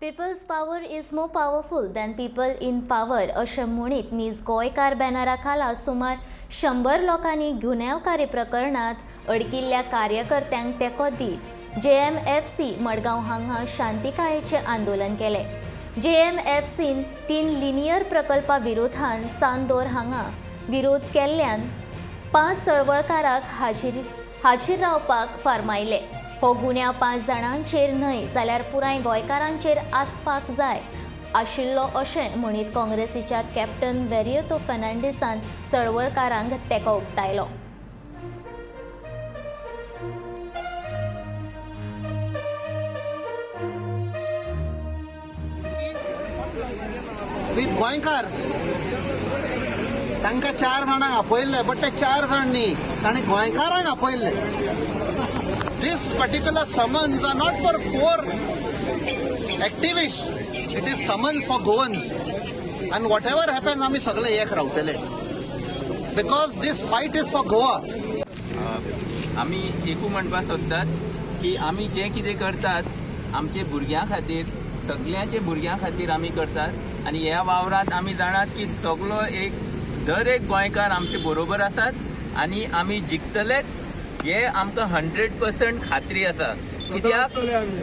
People's power is more powerful than people in power अशें म्हणीत नीज गोंयकार बॅनरा खाला सुमार 100 लोकांनी गुन्यांवकारी प्रकरणात अडकिल्ल्या कार्यकर्त्यांक तेंको दीत JMFC मडगांव हांगा शांतिकायेचें आंदोलन केलें। JMFCन 3 लिनियर प्रकल्पा विरोधांत चांदोर हांगा विरोध केल्ल्यान 5 चळवळकारांक हाजीर रावपाक फार्मायले। हो गुन्यांव 5 जाणांचेर न्हय जाल्यार पुराय गोंयकारांचेर आसपाक जाय आशिल्लो अशें म्हणीत काँग्रेसीच्या कॅप्टन वेरिएतो फर्नांडीसान चळवळकारांक तेंको उक्तायलो। विथ गोंयकार्स तांकां 4 जाणांक आपयल्ले बट ते 4 जाण न्ही ताणें गोंयकारांक आपयल्ले। This particular summons are not for 4 activists. It is summons for Goans. And whatever happens, आमी सगळे एक रावतले. Because this fight is for Goa. आमी एकू म्हणपाक सोदतात की आमी जे कितें करतात आमचे भुरग्यां खातीर सगळ्यांचे भुरग्यां खातीर आमी करतात आनी ह्या वावरांत आमी जाणात की सगळो दर एक गोंयकार आमचे बरोबर आसात आनी आमी जिखतलेच हे आमकां 100% खात्री आसा। कित्याक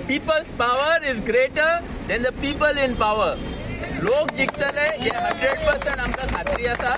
people's power is greater than the people in power. लोक जिखतले हे 100% आमकां खात्री आसा।